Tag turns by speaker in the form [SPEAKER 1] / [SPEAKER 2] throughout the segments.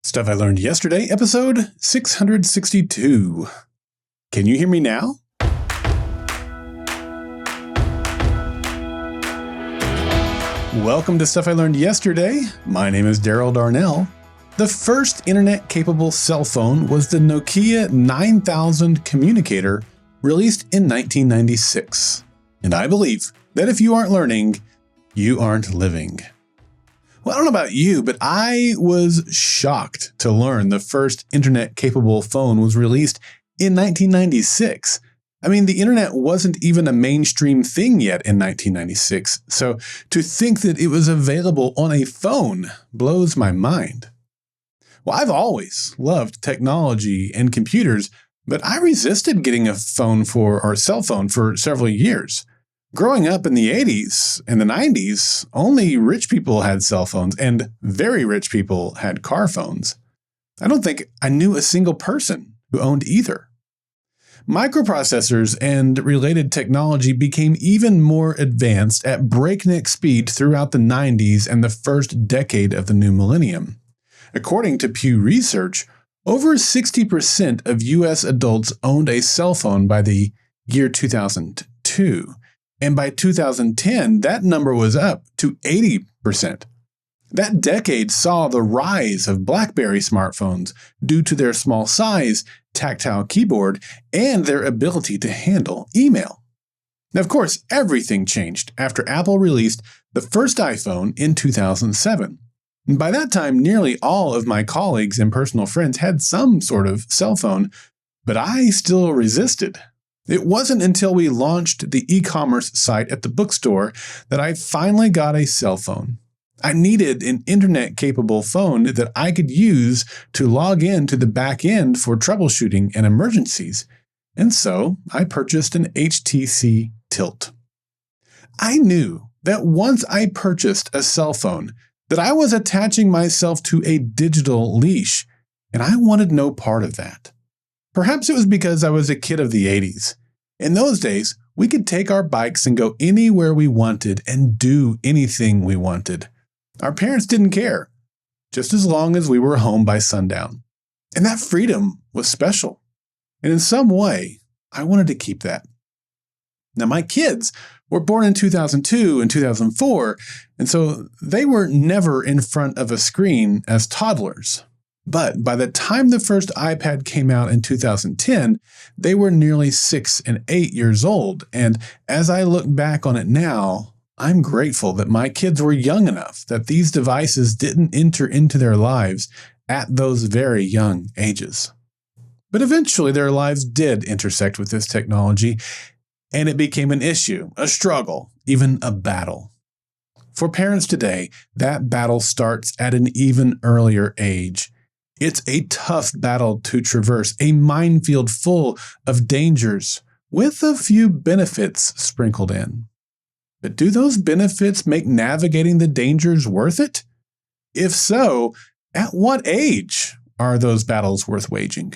[SPEAKER 1] Stuff I Learned Yesterday, episode 662. Can you hear me now? Welcome to Stuff I Learned Yesterday. My name is Daryl Darnell. The first internet-capable cell phone was the Nokia 9000 communicator, released in 1996. And I believe that if you aren't learning, you aren't living. Well, I don't know about you, but I was shocked to learn the first internet-capable phone was released in 1996. I mean, the internet wasn't even a mainstream thing yet in 1996, so to think that it was available on a phone blows my mind. Well, I've always loved technology and computers, but I resisted getting a cell phone for several years. Growing up in the 80s and the 90s, only rich people had cell phones, and very rich people had car phones. I don't think I knew a single person who owned either. Microprocessors and related technology became even more advanced at breakneck speed throughout the 90s and the first decade of the new millennium. According to Pew Research, over 60% of U.S. adults owned a cell phone by the year 2002. And by 2010, that number was up to 80%. That decade saw the rise of BlackBerry smartphones due to their small size, tactile keyboard, and their ability to handle email. Now, of course, everything changed after Apple released the first iPhone in 2007. And by that time, nearly all of my colleagues and personal friends had some sort of cell phone, but I still resisted. It wasn't until we launched the e-commerce site at the bookstore that I finally got a cell phone. I needed an internet-capable phone that I could use to log in to the back end for troubleshooting and emergencies, and so I purchased an HTC Tilt. I knew that once I purchased a cell phone, that I was attaching myself to a digital leash, and I wanted no part of that. Perhaps it was because I was a kid of the 80s. In those days, we could take our bikes and go anywhere we wanted and do anything we wanted. Our parents didn't care, just as long as we were home by sundown. And that freedom was special. And in some way, I wanted to keep that. Now, my kids were born in 2002 and 2004, and so they were never in front of a screen as toddlers. But by the time the first iPad came out in 2010, they were nearly 6 and 8 years old. And as I look back on it now, I'm grateful that my kids were young enough that these devices didn't enter into their lives at those very young ages. But eventually their lives did intersect with this technology, and it became an issue, a struggle, even a battle. For parents today, that battle starts at an even earlier age. It's a tough battle to traverse, a minefield full of dangers, with a few benefits sprinkled in. But do those benefits make navigating the dangers worth it? If so, at what age are those battles worth waging?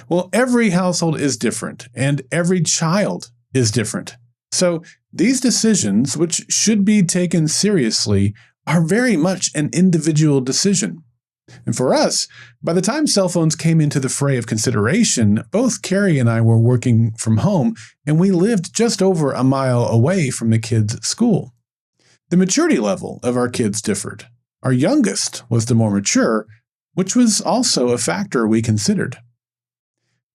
[SPEAKER 1] Well, every household is different, and every child is different. So these decisions, which should be taken seriously, are very much an individual decision. And for us, by the time cell phones came into the fray of consideration, both Carrie and I were working from home, and we lived just over a mile away from the kids' school. The maturity level of our kids differed. Our youngest was the more mature, which was also a factor we considered.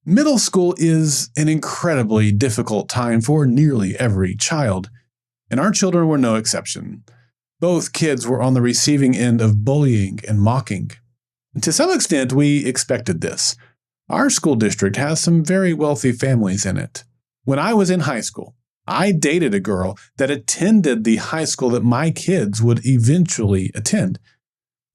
[SPEAKER 1] Middle school is an incredibly difficult time for nearly every child, and our children were no exception. Both kids were on the receiving end of bullying and mocking. And to some extent, we expected this. Our school district has some very wealthy families in it. When I was in high school, I dated a girl that attended the high school that my kids would eventually attend.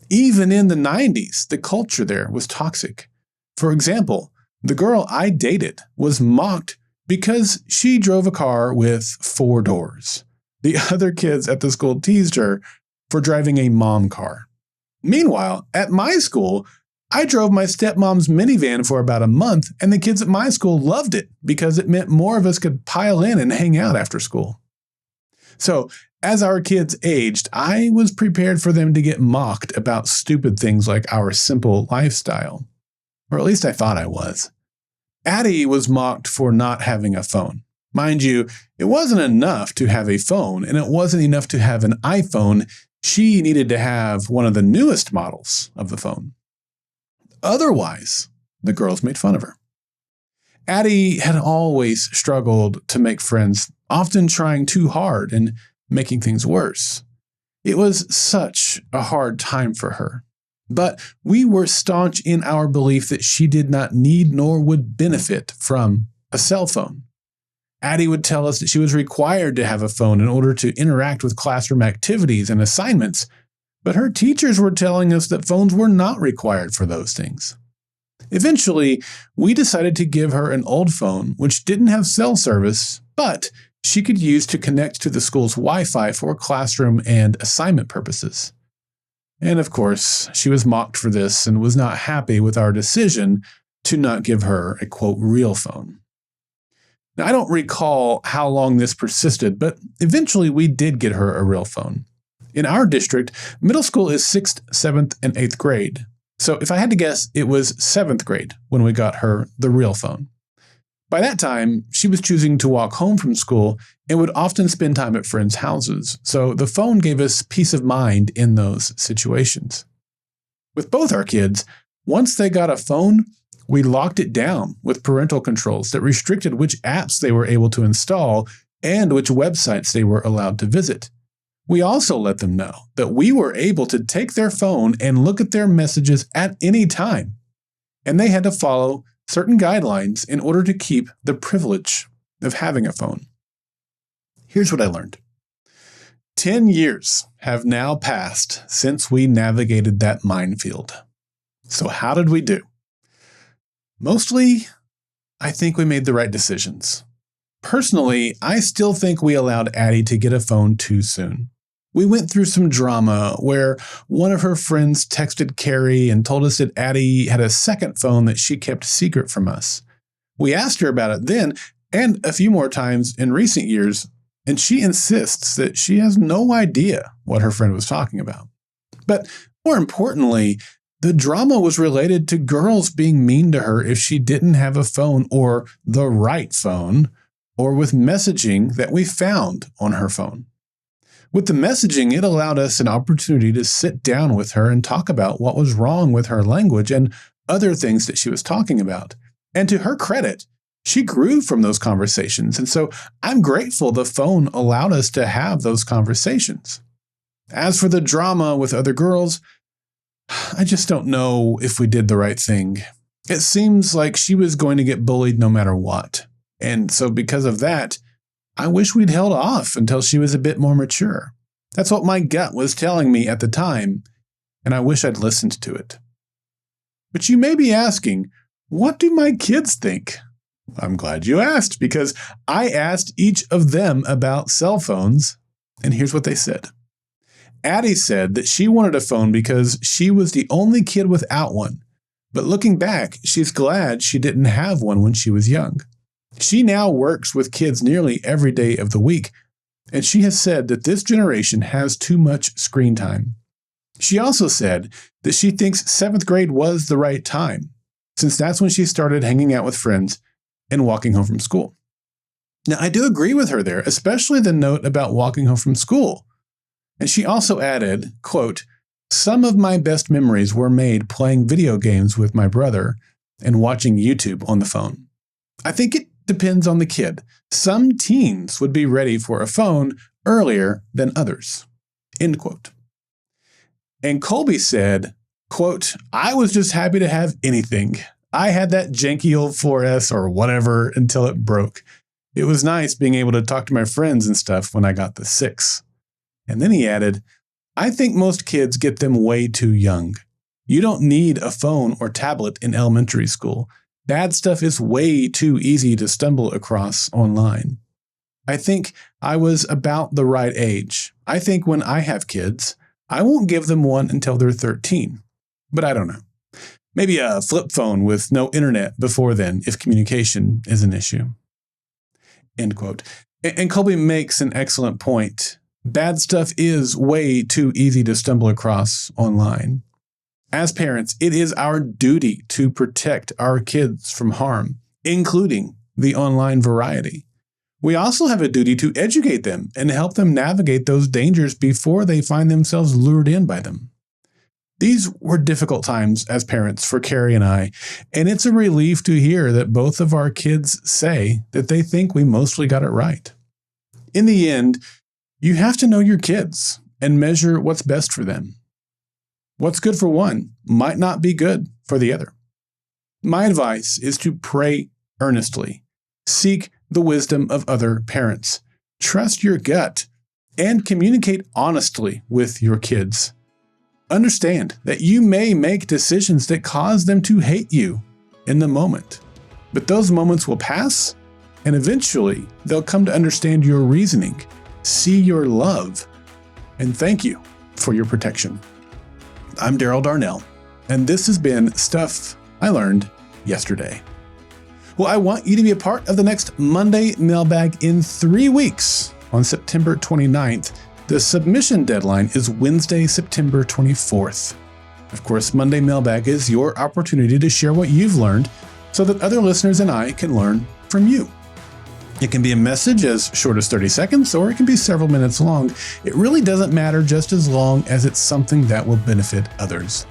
[SPEAKER 1] Even in the 90s, the culture there was toxic. For example, the girl I dated was mocked because she drove a car with 4 doors. The other kids at the school teased her for driving a mom car. Meanwhile, at my school, I drove my stepmom's minivan for about a month, and the kids at my school loved it because it meant more of us could pile in and hang out after school. So As our kids aged, I was prepared for them to get mocked about stupid things like our simple lifestyle. Or at least I thought I was. Addie was mocked for not having a phone. Mind you, it wasn't enough to have a phone, and it wasn't enough to have an iPhone. She needed to have one of the newest models of the phone. Otherwise, the girls made fun of her. Addie had always struggled to make friends, often trying too hard and making things worse. It was such a hard time for her. But we were staunch in our belief that she did not need nor would benefit from a cell phone. Addie would tell us that she was required to have a phone in order to interact with classroom activities and assignments, but her teachers were telling us that phones were not required for those things. Eventually, we decided to give her an old phone which didn't have cell service, but she could use to connect to the school's Wi-Fi for classroom and assignment purposes. And of course, she was mocked for this and was not happy with our decision to not give her a quote real phone. Now, I don't recall how long this persisted, but eventually we did get her a real phone. In our district, middle school is 6th, 7th, and 8th grade. So if I had to guess, it was 7th grade when we got her the real phone. By that time, she was choosing to walk home from school and would often spend time at friends' houses, so the phone gave us peace of mind in those situations. With both our kids, once they got a phone, we locked it down with parental controls that restricted which apps they were able to install and which websites they were allowed to visit. We also let them know that we were able to take their phone and look at their messages at any time, and they had to follow certain guidelines in order to keep the privilege of having a phone. Here's what I learned. 10 years have now passed since we navigated that minefield. So how did we do? Mostly, I think we made the right decisions. Personally, I still think we allowed Addie to get a phone too soon. We went through some drama where one of her friends texted Carrie and told us that Addie had a second phone that she kept secret from us. We asked her about it then and a few more times in recent years, and she insists that she has no idea what her friend was talking about. But more importantly, the drama was related to girls being mean to her if she didn't have a phone or the right phone, or with messaging that we found on her phone. With the messaging, it allowed us an opportunity to sit down with her and talk about what was wrong with her language and other things that she was talking about. And to her credit, she grew from those conversations. And so I'm grateful the phone allowed us to have those conversations. As for the drama with other girls, I just don't know if we did the right thing. It seems like she was going to get bullied no matter what. And so because of that, I wish we'd held off until she was a bit more mature. That's what my gut was telling me at the time, and I wish I'd listened to it. But you may be asking, what do my kids think? I'm glad you asked, because I asked each of them about cell phones, and here's what they said. Addie said that she wanted a phone because she was the only kid without one, but looking back, she's glad she didn't have one when she was young. She now works with kids nearly every day of the week, and she has said that this generation has too much screen time. She also said that she thinks 7th grade was the right time, since that's when she started hanging out with friends and walking home from school. Now, I do agree with her there, especially the note about walking home from school. And she also added, quote, "Some of my best memories were made playing video games with my brother and watching YouTube on the phone." I think it depends on the kid. Some teens would be ready for a phone earlier than others. End quote. And Colby said, quote, "I was just happy to have anything. I had that janky old 4S or whatever until it broke. It was nice being able to talk to my friends and stuff when I got the 6. And then he added, "I think most kids get them way too young. You don't need a phone or tablet in elementary school. Bad stuff is way too easy to stumble across online. I think I was about the right age. I think when I have kids, I won't give them one until they're 13. But I don't know. Maybe a flip phone with no internet before then if communication is an issue." End quote. And Colby makes an excellent point. Bad stuff is way too easy to stumble across online. As parents, it is our duty to protect our kids from harm, including the online variety. We also have a duty to educate them and help them navigate those dangers before they find themselves lured in by them. These were difficult times as parents for Carrie and I, and it's a relief to hear that both of our kids say that they think we mostly got it right. In the end, you have to know your kids and measure what's best for them. What's good for one might not be good for the other. My advice is to pray earnestly, seek the wisdom of other parents, trust your gut, and communicate honestly with your kids. Understand that you may make decisions that cause them to hate you in the moment, but those moments will pass, and eventually they'll come to understand your reasoning, see your love, and thank you for your protection. I'm Daryl Darnell, and this has been Stuff I Learned Yesterday. Well, I want you to be a part of the next Monday mailbag in 3 weeks on September 29th. The submission deadline is Wednesday, September 24th. Of course, Monday Mailbag is your opportunity to share what you've learned so that other listeners and I can learn from you. It can be a message as short as 30 seconds, or it can be several minutes long. It really doesn't matter just as long as it's something that will benefit others.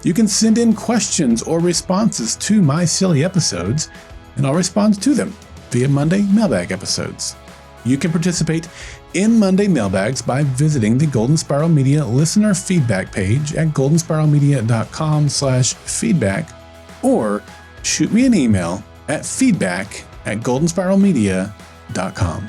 [SPEAKER 1] You can send in questions or responses to my SILY episodes, and I'll respond to them via Monday Mailbag episodes. You can participate in Monday Mailbags by visiting the Golden Spiral Media listener feedback page at goldenspiralmedia.com/feedback, or shoot me an email at feedback@goldenspiralmedia.com.